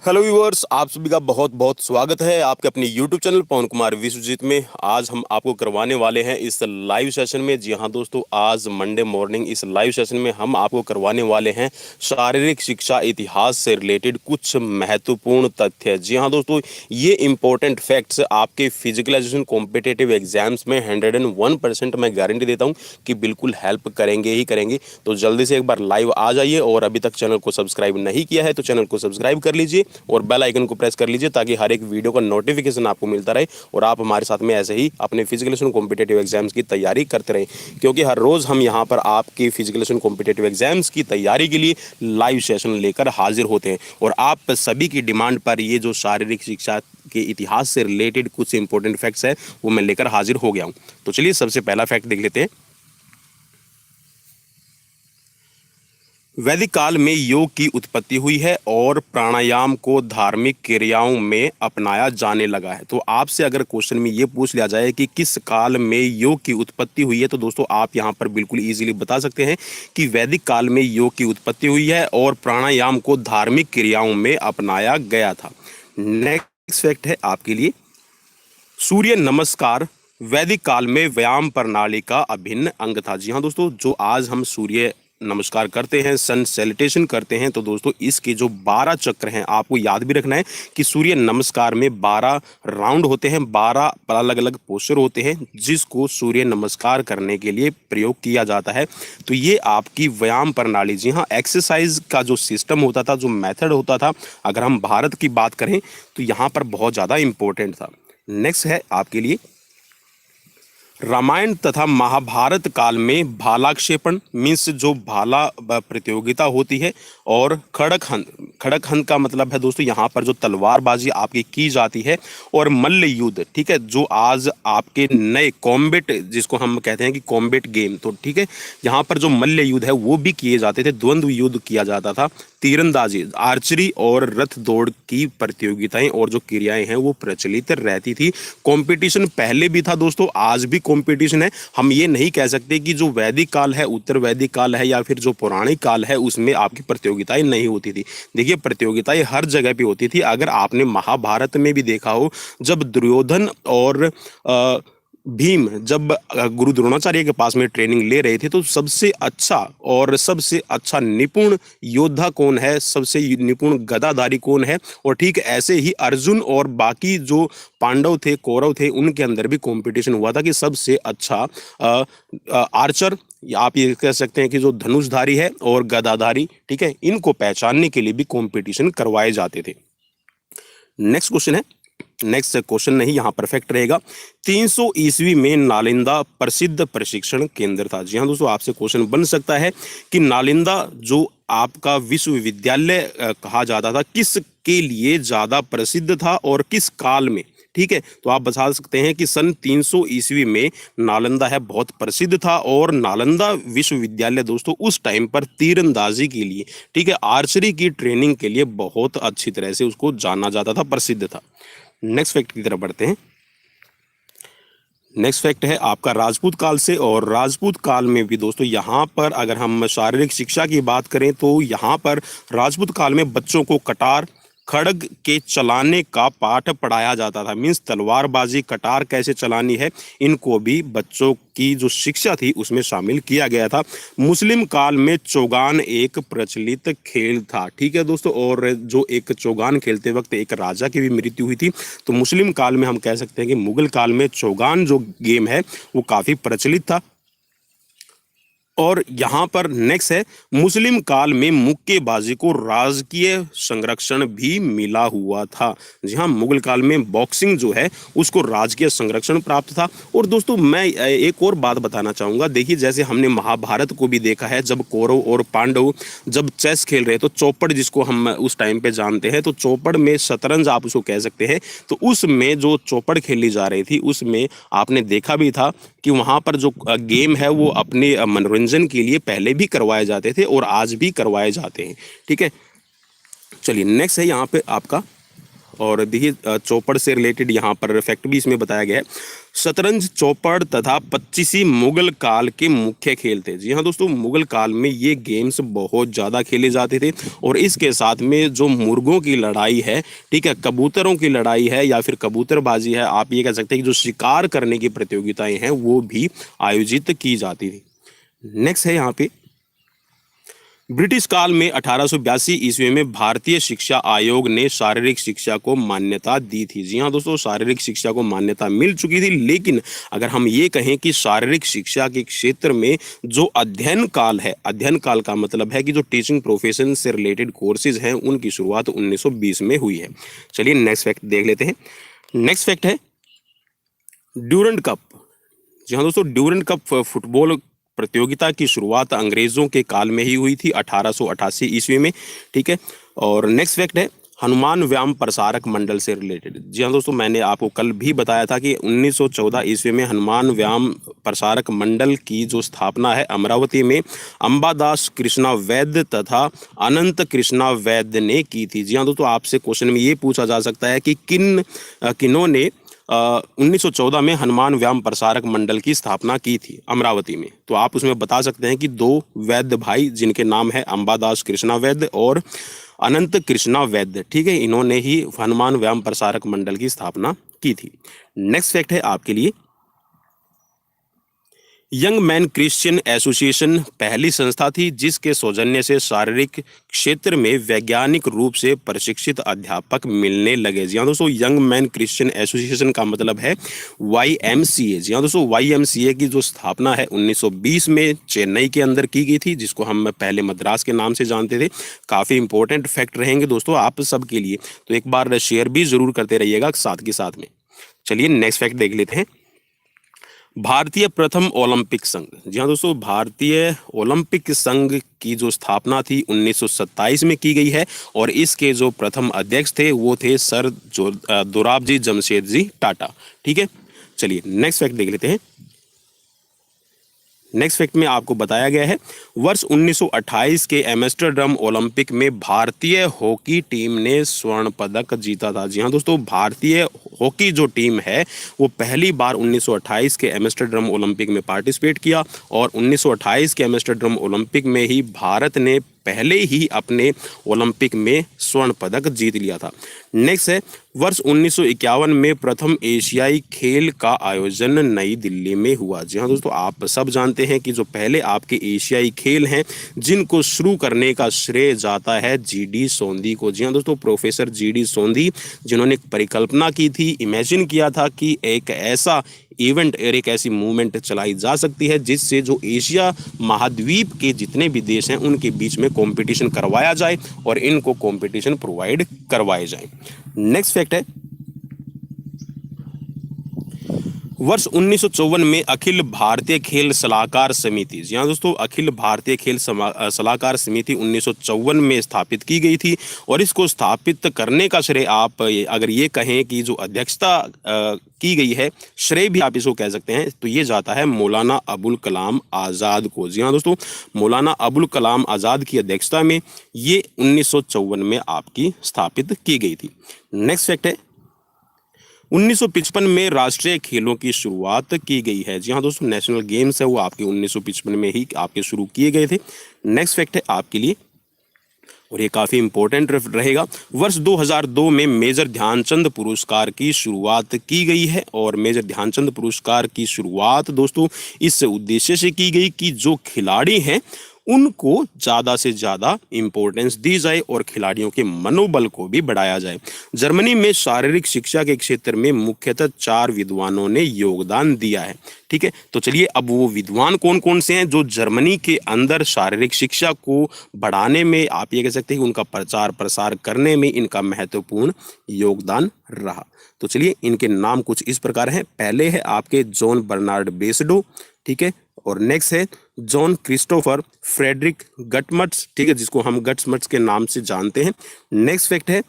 Hello viewers, आप सभी का बहुत बहुत स्वागत है आपके अपने यूट्यूब चैनल पवन कुमार विश्वजीत में। आज हम आपको करवाने वाले हैं इस लाइव सेशन में। जी हां दोस्तों, आज मंडे मॉर्निंग इस लाइव सेशन में हम आपको करवाने वाले हैं शारीरिक शिक्षा इतिहास से रिलेटेड कुछ महत्वपूर्ण तथ्य। जी हां दोस्तों, ये इंपॉर्टेंट फैक्ट्स आपके फिजिकल एजुकेशन कॉम्पिटेटिव एग्जाम्स में 101% मैं गारंटी देता हूँ कि बिल्कुल हेल्प करेंगे ही करेंगे। तो जल्दी से एक बार लाइव आ जाइए, और अभी तक चैनल को सब्सक्राइब नहीं किया है तो चैनल को सब्सक्राइब कर लीजिए और बेल आइकन को प्रेस कर लीजिए, ताकि हर एक वीडियो का नोटिफिकेशन आपको मिलता रहे और आप हमारे साथ में ऐसे ही अपने फिजिकल कॉम्पिटेटिव एग्जाम्स की तैयारी करते रहें। क्योंकि हर रोज हम यहाँ पर आपकी फिजिकल कॉम्पिटेटिव एग्जाम्स की तैयारी के लिए लाइव सेशन लेकर हाजिर होते हैं, और आप सभी की डिमांड पर ये जो शारीरिक शिक्षा के इतिहास से रिलेटेड कुछ इंपॉर्टेंट फैक्ट्स है वो मैं लेकर हाजिर हो गया हूँ। तो चलिए सबसे पहला फैक्ट देख लेते हैं। वैदिक काल में योग की उत्पत्ति हुई है और प्राणायाम को धार्मिक क्रियाओं में अपनाया जाने लगा है। तो आपसे अगर क्वेश्चन में ये पूछ लिया जाए कि किस काल में योग की उत्पत्ति हुई है, तो दोस्तों आप यहाँ पर बिल्कुल इजीली बता सकते हैं कि वैदिक काल में योग की उत्पत्ति हुई है और प्राणायाम को धार्मिक क्रियाओं में अपनाया गया था। नेक्स्ट फैक्ट है आपके लिए, सूर्य नमस्कार वैदिक काल में व्यायाम प्रणाली का अभिन्न अंग था। जी हाँ दोस्तों, जो आज हम सूर्य नमस्कार करते हैं, सन सैल्यूटेशन करते हैं, तो दोस्तों इसके जो 12 चक्र हैं आपको याद भी रखना है कि सूर्य नमस्कार में 12 राउंड होते हैं, 12 अलग अलग पोस्चर होते हैं जिसको सूर्य नमस्कार करने के लिए प्रयोग किया जाता है। तो ये आपकी व्यायाम प्रणाली, जी हाँ, एक्सरसाइज का जो सिस्टम होता था, जो मेथड होता था, अगर हम भारत की बात करें तो यहाँ पर बहुत ज़्यादा इंपॉर्टेंट था। नेक्स्ट है आपके लिए, रामायण तथा महाभारत काल में भालाक्षेपण मीन्स जो भाला प्रतियोगिता होती है, और खड़क हंत का मतलब है दोस्तों यहाँ पर जो तलवारबाजी आपकी की जाती है, और मल्ल युद्ध, ठीक है, जो आज आपके नए कॉम्बेट जिसको हम कहते हैं कि कॉम्बेट गेम, तो ठीक है, यहाँ पर जो मल्ल युद्ध है वो भी किए जाते थे, द्वंद्व युद्ध किया जाता था, तीरंदाजी, आर्चरी और रथ दौड़ की प्रतियोगिताएं और जो क्रियाएं हैं वो प्रचलित रहती थी। कंपटीशन पहले भी था दोस्तों, आज भी कंपटीशन है। हम ये नहीं कह सकते कि जो वैदिक काल है, उत्तर वैदिक काल है, या फिर जो पौराणिक काल है उसमें आपकी प्रतियोगिताएं नहीं होती थी। देखिए, प्रतियोगिताएं हर जगह पे होती थी। अगर आपने महाभारत में भी देखा हो, जब दुर्योधन और भीम जब गुरु द्रोणाचार्य के पास में ट्रेनिंग ले रहे थे, तो सबसे अच्छा और सबसे अच्छा निपुण योद्धा कौन है, सबसे निपुण गदाधारी कौन है, और ठीक ऐसे ही अर्जुन और बाकी जो पांडव थे, कौरव थे, उनके अंदर भी कंपटीशन हुआ था कि सबसे अच्छा आर्चर, आप ये कह सकते हैं कि जो धनुषधारी है और गदाधारी, ठीक है, इनको पहचानने के लिए भी कंपटीशन करवाए जाते थे। नेक्स्ट क्वेश्चन है, नेक्स्ट क्वेश्चन नहीं, यहाँ परफेक्ट रहेगा। 300 ईस्वी में नालंदा प्रसिद्ध प्रशिक्षण केंद्र था। जी हाँ दोस्तों, आपसे क्वेश्चन बन सकता है कि नालंदा जो आपका विश्वविद्यालय कहा जाता था, किस के लिए ज्यादा प्रसिद्ध था और किस काल में, ठीक है, तो आप बता सकते हैं कि सन 300 ईस्वी में नालंदा है बहुत प्रसिद्ध था, और नालंदा विश्वविद्यालय दोस्तों उस टाइम पर तीरंदाजी के लिए, ठीक है, आर्चरी की ट्रेनिंग के लिए बहुत अच्छी तरह से उसको जाना जाता था, प्रसिद्ध था। नेक्स्ट फैक्ट की तरफ बढ़ते हैं। नेक्स्ट फैक्ट है आपका राजपूत काल से, और राजपूत काल में भी दोस्तों यहाँ पर अगर हम शारीरिक शिक्षा की बात करें तो यहाँ पर राजपूत काल में बच्चों को कटार खड़ग के चलाने का पाठ पढ़ाया जाता था। मीन्स तलवारबाजी, कटार कैसे चलानी है, इनको भी बच्चों की जो शिक्षा थी उसमें शामिल किया गया था। मुस्लिम काल में चौगान एक प्रचलित खेल था, ठीक है दोस्तों, और जो एक चौगान खेलते वक्त एक राजा की भी मृत्यु हुई थी। तो मुस्लिम काल में हम कह सकते हैं कि मुगल काल में चौगान जो गेम है वो काफी प्रचलित था। और यहाँ पर नेक्स्ट है, मुस्लिम काल में मुक्केबाजी को राजकीय संरक्षण भी मिला हुआ था। जी हाँ, मुगल काल में बॉक्सिंग जो है उसको राजकीय संरक्षण प्राप्त था। और दोस्तों मैं एक और बात बताना चाहूँगा, देखिए जैसे हमने महाभारत को भी देखा है, जब कौरव और पांडव जब चेस खेल रहे तो चौपड़ जिसको हम उस टाइम पे जानते हैं, तो चौपड़ में शतरंज आप उसको कह सकते हैं, तो उसमें जो चौपड़ खेली जा रही थी उसमें आपने देखा भी था कि वहाँ पर जो गेम है वो अपने मनोरंजन के लिए पहले भी करवाए जाते थे और आज भी करवाए जाते हैं, ठीक है। चलिए नेक्स्ट है यहाँ पे आपका, और देखिए चौपड़ से रिलेटेड यहाँ पर फैक्ट भी इसमें बताया गया है। शतरंज, चौपड़ तथा पच्चीसी मुगल काल के मुख्य खेल थे। जी हाँ दोस्तों, मुगल काल में ये गेम्स बहुत ज़्यादा खेले जाते थे और इसके साथ में जो मुर्गों की लड़ाई है, ठीक है, कबूतरों की लड़ाई है या फिर कबूतरबाजी है, आप ये कह सकते हैं कि जो शिकार करने की प्रतियोगिताएं हैं वो भी आयोजित की जाती थी। नेक्स्ट है यहाँ पे, ब्रिटिश काल में 1882 ईस्वी में भारतीय शिक्षा आयोग ने शारीरिक शिक्षा को मान्यता दी थी। जी हाँ दोस्तों, शारीरिक शिक्षा को मान्यता मिल चुकी थी, लेकिन अगर हम ये कहें कि शारीरिक शिक्षा के क्षेत्र में जो अध्ययन काल है, अध्ययन काल का मतलब है कि जो टीचिंग प्रोफेशन से रिलेटेड कोर्सेज हैं उनकी शुरुआत 1920 में हुई है। चलिए नेक्स्ट फैक्ट देख लेते हैं। नेक्स्ट फैक्ट है ड्यूरंड कप। जी हाँ दोस्तों, ड्यूरंड कप फुटबॉल प्रतियोगिता की शुरुआत अंग्रेजों के काल में ही हुई थी 1888 ईस्वी में, ठीक है। और नेक्स्ट फैक्ट है हनुमान व्यायाम प्रसारक मंडल से रिलेटेड। जी हाँ दोस्तों, मैंने आपको कल भी बताया था कि 1914 ईस्वी में हनुमान व्यायाम प्रसारक मंडल की जो स्थापना है अमरावती में अंबादास कृष्णा वैद्य तथा अनंत कृष्णा वैद्य ने की थी। जी हाँ दोस्तों, आपसे क्वेश्चन में ये पूछा जा सकता है कि किन्होंने 1914 में हनुमान व्यायाम प्रसारक मंडल की स्थापना की थी अमरावती में, तो आप उसमें बता सकते हैं कि दो वैद्य भाई जिनके नाम है अंबादास कृष्णा वैद्य और अनंत कृष्णा वैद्य, ठीक है, इन्होंने ही हनुमान व्यायाम प्रसारक मंडल की स्थापना की थी। नेक्स्ट फैक्ट है आपके लिए, यंग मैन क्रिश्चियन एसोसिएशन पहली संस्था थी जिसके सौजन्य से शारीरिक क्षेत्र में वैज्ञानिक रूप से प्रशिक्षित अध्यापक मिलने लगे। जी हाँ दोस्तों, यंग मैन क्रिश्चियन एसोसिएशन का मतलब है YMCA। जी हाँ दोस्तों, YMCA की जो स्थापना है 1920 में चेन्नई के अंदर की गई थी, जिसको हम पहले मद्रास के नाम से जानते थे। काफ़ी इंपॉर्टेंट फैक्ट रहेंगे दोस्तों आप सबके लिए, तो एक बार शेयर भी जरूर करते रहिएगा साथ के साथ में। चलिए नेक्स्ट फैक्ट देख लेते हैं, भारतीय प्रथम ओलंपिक संघ। जी हाँ दोस्तों, भारतीय ओलंपिक संघ की जो स्थापना थी 1927 में की गई है और इसके जो प्रथम अध्यक्ष थे वो थे सर दोराबजी जमशेदजी टाटा, ठीक है। चलिए नेक्स्ट फैक्ट देख लेते हैं। नेक्स्ट फैक्ट में आपको बताया गया है वर्ष 1928 के एम्स्टर्डम ओलंपिक में भारतीय हॉकी टीम ने स्वर्ण पदक जीता था। जी हाँ दोस्तों, भारतीय हॉकी जो टीम है वो पहली बार 1928 के एम्स्टर्डम ओलंपिक में पार्टिसिपेट किया और 1928 के एम्स्टर्डम ओलंपिक में ही भारत ने पहले ही अपने ओलंपिक में स्वर्ण पदक जीत लिया था। नेक्स्ट है वर्ष 1951 में प्रथम एशियाई खेल का आयोजन नई दिल्ली में हुआ। जी हाँ दोस्तों, आप सब जानते हैं कि जो पहले आपके एशियाई खेल हैं जिनको शुरू करने का श्रेय जाता है GD सोंधी को। जी हाँ दोस्तों, प्रोफेसर GD सोंधी जिन्होंने एक परिकल्पना की थी, इमेजिन किया था कि एक ऐसा इवेंट और एक ऐसी मूवमेंट चलाई जा सकती है जिससे जो एशिया महाद्वीप के जितने भी देश हैं उनके बीच में कंपटीशन करवाया जाए और इनको कंपटीशन प्रोवाइड करवाए जाए। नेक्स्ट फैक्ट है वर्ष 1954 में अखिल भारतीय खेल सलाहकार समिति। जी हाँ दोस्तों, अखिल भारतीय खेल सलाहकार समिति 1954 में स्थापित की गई थी और इसको स्थापित करने का श्रेय आप अगर ये कहें कि जो अध्यक्षता की गई है, श्रेय भी आप इसको कह सकते हैं, तो ये जाता है मौलाना अबुल कलाम आज़ाद को। जी हाँ दोस्तों, मौलाना अबुल कलाम आज़ाद की अध्यक्षता में ये 1954 में आपकी स्थापित की गई थी। नेक्स्ट फैक्ट है 1955 में राष्ट्रीय खेलों की शुरुआत की गई है। जी हाँ दोस्तों, नेशनल गेम्स है वो आपके 1955 में ही आपके शुरू किए गए थे। नेक्स्ट फैक्ट है आपके लिए और ये काफ़ी इंपॉर्टेंट रहेगा, वर्ष 2002 में मेजर ध्यानचंद पुरस्कार की शुरुआत की गई है और मेजर ध्यानचंद पुरस्कार की शुरुआत दोस्तों इस उद्देश्य से की गई कि जो खिलाड़ी हैं उनको ज़्यादा से ज़्यादा इम्पोर्टेंस दी जाए और खिलाड़ियों के मनोबल को भी बढ़ाया जाए। जर्मनी में शारीरिक शिक्षा के क्षेत्र में मुख्यतः 4 विद्वानों ने योगदान दिया है, ठीक है। तो चलिए अब वो विद्वान कौन कौन से हैं जो जर्मनी के अंदर शारीरिक शिक्षा को बढ़ाने में, आप ये कह सकते हैं कि उनका प्रचार प्रसार करने में इनका महत्वपूर्ण योगदान रहा। तो चलिए इनके नाम कुछ इस प्रकार हैं। पहले है आपके जॉन बर्नार्ड बेसडो, ठीक है, और नेक्स्ट है जॉन क्रिस्टोफर फ्रेडरिक गटमट्स, ठीक है, जिसको हम गट्समट्स के नाम से जानते हैं। नेक्स्ट फैक्ट है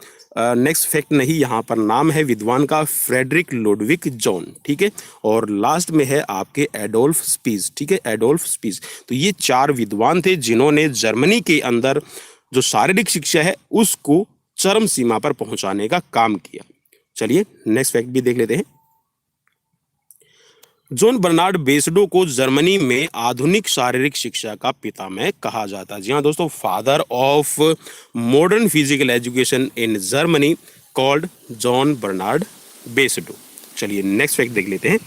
नेक्स्ट फैक्ट नहीं, यहाँ पर नाम है विद्वान का फ्रेडरिक लुडविक जॉन, ठीक है, और लास्ट में है आपके एडोल्फ स्पीज, ठीक है, एडोल्फ स्पीज। तो ये 4 विद्वान थे जिन्होंने जर्मनी के अंदर जो शारीरिक शिक्षा है उसको चरम सीमा पर पहुंचाने का काम किया। चलिए नेक्स्ट फैक्ट भी देख लेते हैं। जॉन बर्नार्ड बेसडो को जर्मनी में आधुनिक शारीरिक शिक्षा का पितामह कहा जाता है। जी हाँ दोस्तों, father of modern physical education in Germany called John Bernard Basedow. चलिए नेक्स्ट फैक्ट देख लेते हैं।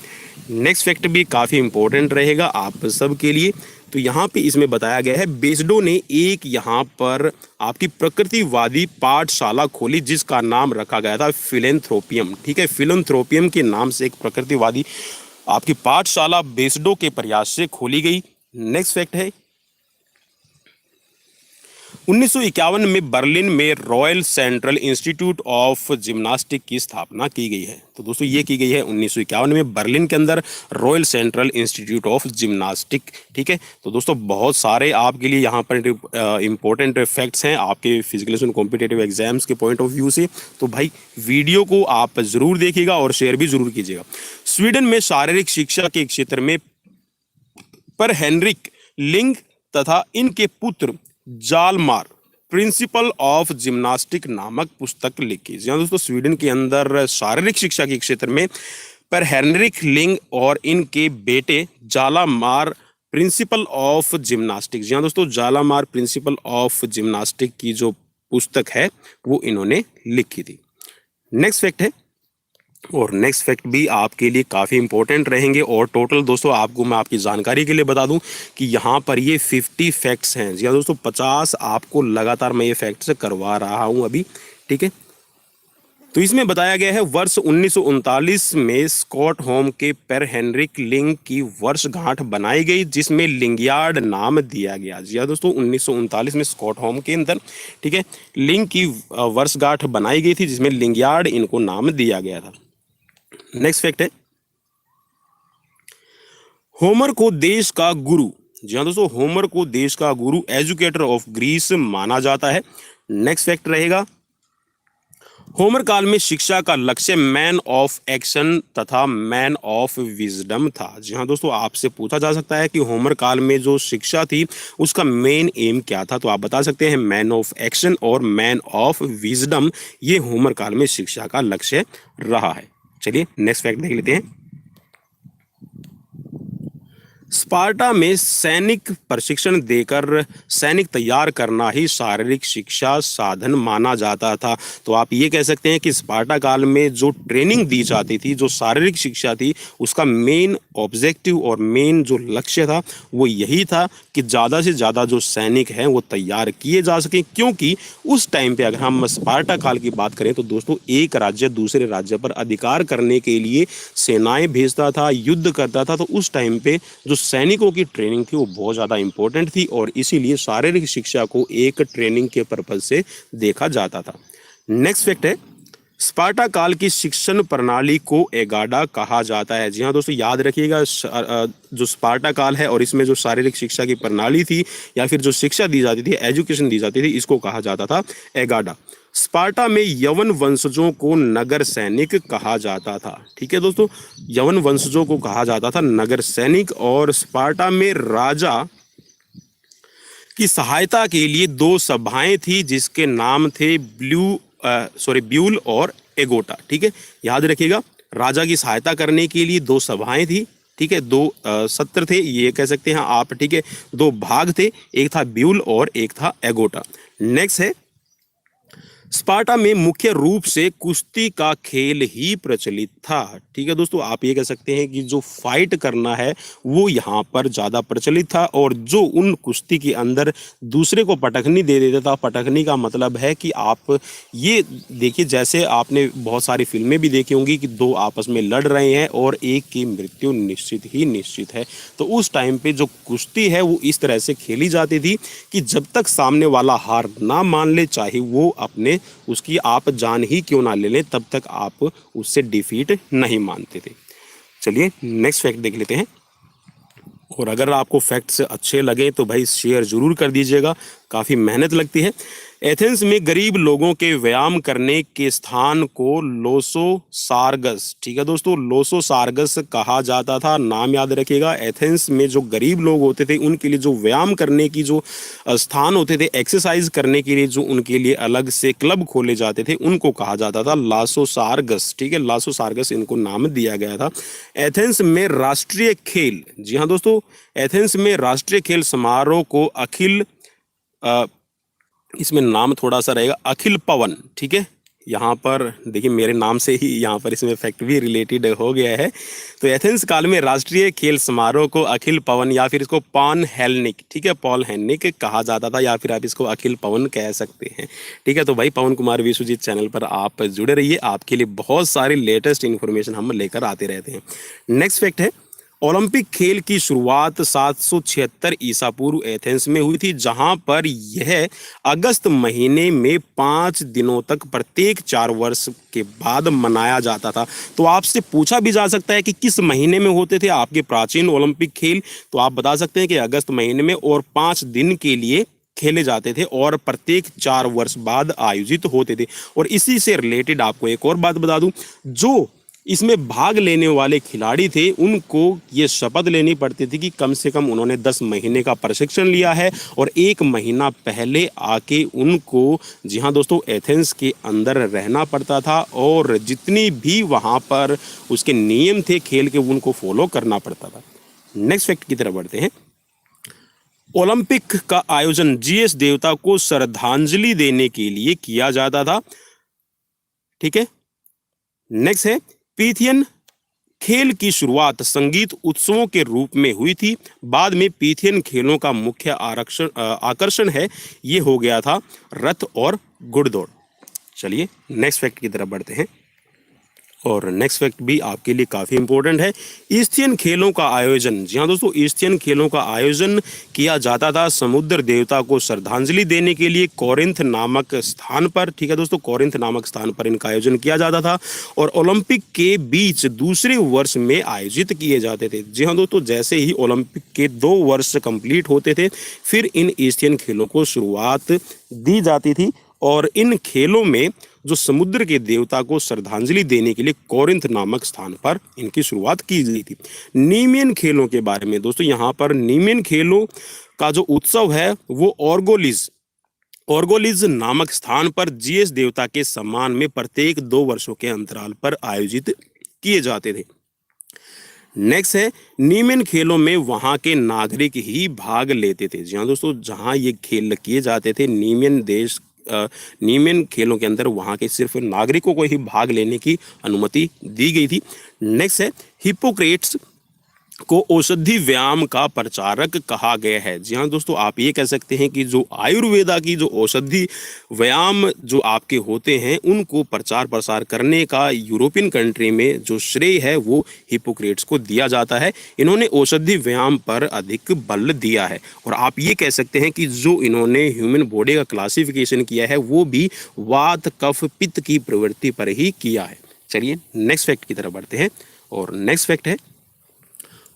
नेक्स्ट फैक्ट भी काफ़ी इंपॉर्टेंट रहेगा आप सब के लिए। तो यहाँ पे इसमें बताया गया है बेसडो ने एक यहाँ पर आपकी प्रकृतिवादी पाठशाला खोली जिसका नाम रखा गया था फिलेंथ्रोपियम। ठीक है, फिलेंथ्रोपियम के नाम से एक प्रकृतिवादी आपकी पाठशाला बेसडो के प्रयास से खोली गई। नेक्स्ट फैक्ट है 1951 में बर्लिन में royal central institute of gymnastic की स्थापना की गई है। तो दोस्तों ये की गई है 1951 में बर्लिन के अंदर royal central institute of gymnastic. ठीक है, तो दोस्तों बहुत सारे आपके लिए यहाँ पर इंपॉर्टेंट फैक्ट्स हैं आपके फिजिकल एंड कॉम्पिटिटिव एग्जाम्स के पॉइंट ऑफ व्यू से। तो भाई वीडियो को आप जरूर देखिएगा और शेयर भी जरूर कीजिएगा। स्वीडन में शारीरिक शिक्षा के क्षेत्र में पर हेनरिक लिंग तथा इनके पुत्र जालमार प्रिंसिपल ऑफ जिम्नास्टिक नामक पुस्तक लिखी। जी हाँ दोस्तों, स्वीडन के अंदर शारीरिक शिक्षा के क्षेत्र में पर हेनरिक लिंग और इनके बेटे जालामार प्रिंसिपल ऑफ जिम्नास्टिक। जी हाँ दोस्तों, जालामार प्रिंसिपल ऑफ जिम्नास्टिक की जो पुस्तक है वो इन्होंने लिखी थी। नेक्स्ट फैक्ट है, और नेक्स्ट फैक्ट भी आपके लिए काफ़ी इंपॉर्टेंट रहेंगे। और टोटल दोस्तों आपको मैं आपकी जानकारी के लिए बता दूं कि यहाँ पर ये 50 फैक्ट्स हैं। जी हाँ दोस्तों, 50 आपको लगातार मैं ये फैक्ट्स करवा रहा हूँ अभी। ठीक है, तो इसमें बताया गया है वर्ष 1939 में स्कॉट होम के पर हेनरिक लिंग की वर्षगांठ बनाई गई जिसमें लिंगयार्ड नाम दिया गया। जी हाँ दोस्तों, 1939 में स्कॉट होम के अंदर ठीक है लिंग की वर्षगांठ बनाई गई थी जिसमें लिंगयार्ड इनको नाम दिया गया था। नेक्स्ट फैक्ट है होमर को देश का गुरु। जी हाँ दोस्तों, होमर को देश का गुरु एजुकेटर ऑफ ग्रीस माना जाता है। नेक्स्ट फैक्ट रहेगा होमर काल में शिक्षा का लक्ष्य मैन ऑफ एक्शन तथा मैन ऑफ विजडम था। जी हाँ दोस्तों, आपसे पूछा जा सकता है कि होमर काल में जो शिक्षा थी उसका मेन एम क्या था, तो आप बता सकते हैं मैन ऑफ एक्शन और मैन ऑफ विजडम ये होमर काल में शिक्षा का लक्ष्य रहा है। चलिए नेक्स्ट फैक्ट देख लेते हैं। स्पार्टा में सैनिक प्रशिक्षण देकर सैनिक तैयार करना ही शारीरिक शिक्षा साधन माना जाता था। तो आप ये कह सकते हैं कि स्पार्टा काल में जो ट्रेनिंग दी जाती थी, जो शारीरिक शिक्षा थी, उसका मेन ऑब्जेक्टिव और मेन जो लक्ष्य था वो यही था कि ज़्यादा से ज़्यादा जो सैनिक हैं वो तैयार किए जा सकें। क्योंकि उस टाइम पे अगर हम स्पार्टा काल की बात करें तो दोस्तों एक राज्य दूसरे राज्य पर अधिकार करने के लिए सेनाएं भेजता था, युद्ध करता था। तो उस टाइम पे जो सैनिकों की ट्रेनिंग थी वो बहुत ज़्यादा इंपॉर्टेंट थी और इसीलिए शारीरिक शिक्षा को एक ट्रेनिंग के पर्पज से देखा जाता था। नेक्स्ट फैक्ट है स्पार्टा काल की शिक्षण प्रणाली को एगाडा कहा जाता है। जी हाँ दोस्तों, याद रखिएगा जो स्पार्टा काल है और इसमें जो शारीरिक शिक्षा की प्रणाली थी या फिर जो शिक्षा दी जाती थी, एजुकेशन दी जाती थी, इसको कहा जाता था एगाडा। स्पार्टा में यवन वंशजों को नगर सैनिक कहा जाता था। ठीक है दोस्तों, यवन वंशजों को कहा जाता था नगर सैनिक। और स्पार्टा में राजा की सहायता के लिए 2 सभाएं थी जिसके नाम थे ब्यूल और एगोटा। ठीक है, याद रखिएगा राजा की सहायता करने के लिए 2 सभाएं थी। ठीक है, 2 सत्र थे ये कह सकते हैं आप। ठीक है, 2 भाग थे, एक था ब्यूल और एक था एगोटा। नेक्स्ट है स्पार्टा में मुख्य रूप से कुश्ती का खेल ही प्रचलित था। ठीक है दोस्तों, आप ये कह सकते हैं कि जो फाइट करना है वो यहाँ पर ज़्यादा प्रचलित था और जो उन कुश्ती के अंदर दूसरे को पटखनी दे देता था। पटखनी का मतलब है कि आप ये देखिए, जैसे आपने बहुत सारी फिल्में भी देखी होंगी कि 2 आपस में लड़ रहे हैं और एक की मृत्यु निश्चित ही निश्चित है। तो उस टाइम पे जो कुश्ती है वो इस तरह से खेली जाती थी कि जब तक सामने वाला हार ना मान ले, चाहे वो अपने उसकी आप जान ही क्यों ना ले लें, तब तक आप उससे डिफीट नहीं मानते थे। चलिए नेक्स्ट फैक्ट देख लेते हैं। और अगर आपको फैक्ट्स अच्छे लगे तो भाई शेयर जरूर कर दीजिएगा, काफ़ी मेहनत लगती है। एथेंस में गरीब लोगों के व्यायाम करने के स्थान को लोसोसार्गस, ठीक है दोस्तों, लोसोसार्गस कहा जाता था। नाम याद रखिएगा। एथेंस में जो गरीब लोग होते थे उनके लिए जो व्यायाम करने की जो स्थान होते थे, एक्सरसाइज करने के लिए जो उनके लिए अलग से क्लब खोले जाते थे, उनको कहा जाता था लासोसार्गस, ठीक है, लासोसार्गस इनको नाम दिया गया था। एथेंस में राष्ट्रीय खेल, जी हाँ दोस्तों, एथेंस में राष्ट्रीय खेल समारोह को अखिल इसमें नाम थोड़ा सा रहेगा अखिल पवन, ठीक है। यहाँ पर देखिए मेरे नाम से ही यहाँ पर इसमें फैक्ट भी रिलेटेड हो गया है। तो एथेंस काल में राष्ट्रीय खेल समारोह को अखिल पवन या फिर इसको पॉन हेलनिक, ठीक है, पॉल हेलनिक कहा जाता था, या फिर आप इसको अखिल पवन कह सकते हैं, ठीक है। तो भाई पवन कुमार विश्वजीत चैनल पर आप जुड़े रहिए, आपके लिए बहुत सारी लेटेस्ट इन्फॉर्मेशन हम लेकर आते रहते हैं। नेक्स्ट फैक्ट है, ओलंपिक खेल की शुरुआत 776 ईसा पूर्व एथेंस में हुई थी, जहां पर यह अगस्त महीने में 5 दिनों तक प्रत्येक 4 वर्ष के बाद मनाया जाता था। तो आपसे पूछा भी जा सकता है कि किस महीने में होते थे आपके प्राचीन ओलंपिक खेल, तो आप बता सकते हैं कि अगस्त महीने में, और 5 दिन के लिए खेले जाते थे और प्रत्येक 4 वर्ष बाद आयोजित होते थे। और इसी से रिलेटेड आपको एक और बात बता दूं, जो इसमें भाग लेने वाले खिलाड़ी थे उनको ये शपथ लेनी पड़ती थी कि कम से कम उन्होंने 10 महीने का प्रशिक्षण लिया है, और 1 महीना पहले आके उनको, जी हाँ दोस्तों, एथेंस के अंदर रहना पड़ता था, और जितनी भी वहाँ पर उसके नियम थे खेल के उनको फॉलो करना पड़ता था। नेक्स्ट फैक्ट की तरफ बढ़ते हैं। ओलंपिक का आयोजन जीएस देवता को श्रद्धांजलि देने के लिए किया जाता था, ठीक है। नेक्स्ट है, पीथियन खेल की शुरुआत संगीत उत्सवों के रूप में हुई थी। बाद में पीथियन खेलों का मुख्य आकर्षण है ये हो गया था रथ और घुड़दौड़। चलिए नेक्स्ट फैक्ट की तरफ बढ़ते हैं, और नेक्स्ट फैक्ट भी आपके लिए काफ़ी इंपॉर्टेंट है। ईस्थियन खेलों का आयोजन, जी हाँ दोस्तों, ईस्थियन खेलों का आयोजन किया जाता था समुद्र देवता को श्रद्धांजलि देने के लिए कोरिंथ नामक स्थान पर, ठीक है दोस्तों, कोरिंथ नामक स्थान पर इनका आयोजन किया जाता था, और ओलंपिक के बीच दूसरे वर्ष में आयोजित किए जाते थे। जी हाँ दोस्तों, जैसे ही ओलंपिक के 2 वर्ष कंप्लीट होते थे फिर इन ईस्थियन खेलों को शुरुआत दी जाती थी, और इन खेलों में जो समुद्र के देवता को श्रद्धांजलि देने के लिए कोरिंथ नामक स्थान पर इनकी शुरुआत की गई थी। नीमियन खेलों के बारे में दोस्तों, यहाँ पर नीमियन खेलों का जो उत्सव है वो ओर्गोलिज नामक स्थान पर जीएस देवता के सम्मान में प्रत्येक 2 वर्षों के अंतराल पर आयोजित किए जाते थे। नेक्स्ट है, नीमियन खेलों में वहां के नागरिक ही भाग लेते थे। जी हाँ दोस्तों, जहां ये खेल किए जाते थे नीमियन खेलों के अंदर वहां के सिर्फ नागरिकों को ही भाग लेने की अनुमति दी गई थी। नेक्स्ट है, हिप्पोक्रेट्स को औषधि व्यायाम का प्रचारक कहा गया है। जी हाँ दोस्तों, आप ये कह सकते हैं कि जो आयुर्वेदा की जो औषधि व्यायाम जो आपके होते हैं उनको प्रचार प्रसार करने का यूरोपियन कंट्री में जो श्रेय है वो हिप्पोक्रेट्स को दिया जाता है। इन्होंने औषधि व्यायाम पर अधिक बल दिया है, और आप ये कह सकते हैं कि जो इन्होंने ह्यूमन बॉडी का क्लासिफिकेशन किया है वो भी वात कफ पित्त की प्रवृत्ति पर ही किया है। चलिए नेक्स्ट फैक्ट की तरफ बढ़ते हैं, और नेक्स्ट फैक्ट है,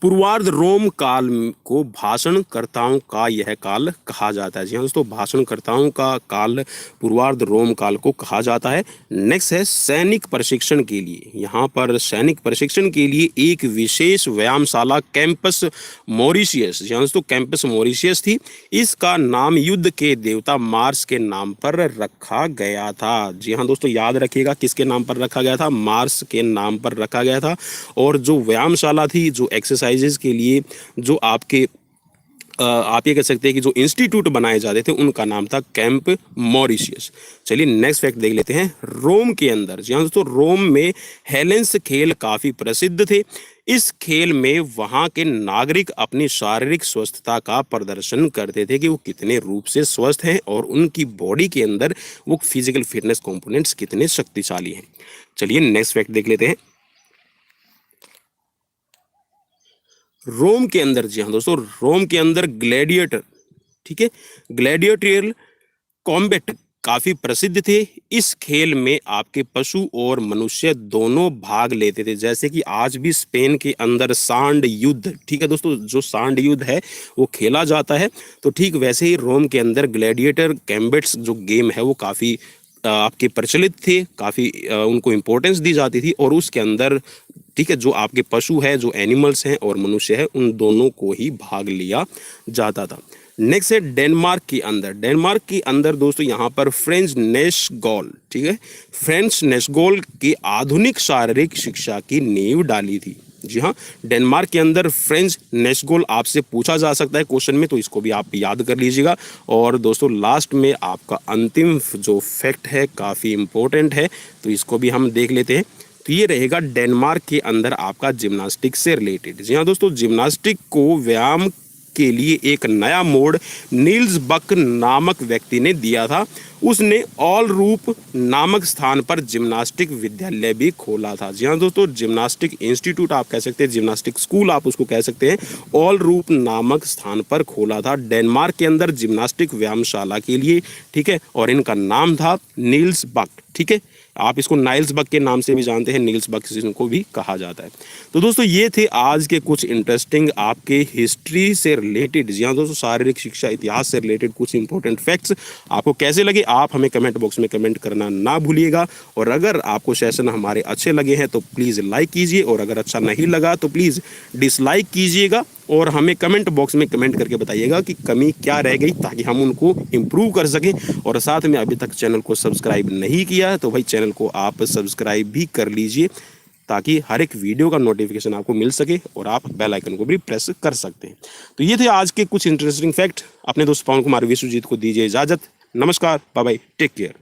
पूर्वार्ध रोम काल को भाषणकर्ताओं का यह काल कहा जाता है। जी हाँ दोस्तों, भाषणकर्ताओं का काल पूर्वार्ध रोम काल को कहा जाता है। नेक्स्ट है, सैनिक प्रशिक्षण के लिए, यहाँ पर सैनिक प्रशिक्षण के लिए एक विशेष व्यायामशाला कैंपस मॉरिशियस, जी हाँ दोस्तों, कैंपस मॉरिशियस थी। इसका नाम युद्ध के देवता मार्स के नाम पर रखा गया था। जी हाँ दोस्तों, याद रखिएगा किसके नाम पर रखा गया था, मार्स के नाम पर रखा गया था। और जो व्यायामशाला थी, जो एक्सरसाइज के लिए जो आपके आप ये कह सकते हैं कि जो इंस्टीट्यूट बनाए जाते थे उनका नाम था कैंप मॉरिशियस। चलिए नेक्स्ट फैक्ट देख लेते हैं। रोम के अंदर, जी हाँ दोस्तों, रोम में हेलेंस खेल काफी प्रसिद्ध थे। इस खेल में वहां के नागरिक अपनी शारीरिक स्वस्थता का प्रदर्शन करते थे कि वो कितने रूप से स्वस्थ हैं और उनकी बॉडी के अंदर वो फिजिकल फिटनेस कंपोनेंट्स कितने शक्तिशाली हैं। चलिए नेक्स्ट फैक्ट देख लेते हैं। रोम के अंदर, जी हाँ दोस्तों, रोम के अंदर ग्लैडिएटर, ठीक है, ग्लैडिएटरियल कॉम्बैट काफी प्रसिद्ध थे। इस खेल में आपके पशु और मनुष्य दोनों भाग लेते थे। जैसे कि आज भी स्पेन के अंदर सांड युद्ध, ठीक है दोस्तों, जो सांड युद्ध है वो खेला जाता है, तो ठीक वैसे ही रोम के अंदर ग्लैडिएटर गैम्बिट्स जो गेम है वो काफी आपके प्रचलित थे, काफी उनको इम्पोर्टेंस दी जाती थी। और उसके अंदर ठीक है, जो आपके पशु है, जो एनिमल्स हैं और मनुष्य है, उन दोनों को ही भाग लिया जाता था। नेक्स्ट है डेनमार्क के अंदर। डेनमार्क के अंदर दोस्तों यहाँ पर फ्रेंच नेशगोल, ठीक है, फ्रेंच नेशगोल की आधुनिक शारीरिक शिक्षा की नींव डाली थी। जी हाँ, डेनमार्क के अंदर फ्रेंच नेशगोल आपसे पूछा जा सकता है क्वेश्चन में, तो इसको भी आप याद कर लीजिएगा। और दोस्तों लास्ट में आपका अंतिम जो फैक्ट है काफ़ी इम्पोर्टेंट है, तो इसको भी हम देख लेते हैं। तो ये रहेगा डेनमार्क के अंदर आपका जिम्नास्टिक से रिलेटेड। जी हाँ दोस्तों, जिम्नास्टिक को व्यायाम के लिए एक नया मोड़ नील्स बक नामक व्यक्ति ने दिया था। उसने ऑल रूप नामक स्थान पर जिम्नास्टिक विद्यालय भी खोला था। जी हाँ दोस्तों, जिम्नास्टिक इंस्टीट्यूट आप कह सकते हैं, जिम्नास्टिक स्कूल आप उसको कह सकते हैं, ऑल रूप नामक स्थान पर खोला था डेनमार्क के अंदर जिम्नास्टिक व्यायामशाला के लिए, ठीक है। और इनका नाम था नील्स बक, ठीक है। आप इसको नाइल्स बक के नाम से भी जानते हैं, नील्स बक इनको भी कहा जाता है। तो दोस्तों ये थे आज के कुछ इंटरेस्टिंग आपके हिस्ट्री से रिलेटेड, जी हाँ दोस्तों, शारीरिक शिक्षा इतिहास से रिलेटेड कुछ इंपॉर्टेंट फैक्ट्स। आपको कैसे लगे आप हमें कमेंट बॉक्स में कमेंट करना ना भूलिएगा। और अगर आपको सेशन हमारे अच्छे लगे हैं तो प्लीज़ लाइक कीजिए, और अगर अच्छा नहीं लगा तो प्लीज़ डिसलाइक कीजिएगा। और हमें कमेंट बॉक्स में कमेंट करके बताइएगा कि कमी क्या रह गई, ताकि हम उनको इम्प्रूव कर सकें। और साथ में अभी तक चैनल को सब्सक्राइब नहीं किया तो भाई चैनल को आप सब्सक्राइब भी कर लीजिए, ताकि हर एक वीडियो का नोटिफिकेशन आपको मिल सके और आप बेल आइकन को भी प्रेस कर सकते हैं। तो ये थे आज के कुछ इंटरेस्टिंग फैक्ट। अपने दोस्त पवन कुमार विश्वजीत को दीजिए इजाज़त। नमस्कार, बाय बाय, टेक केयर।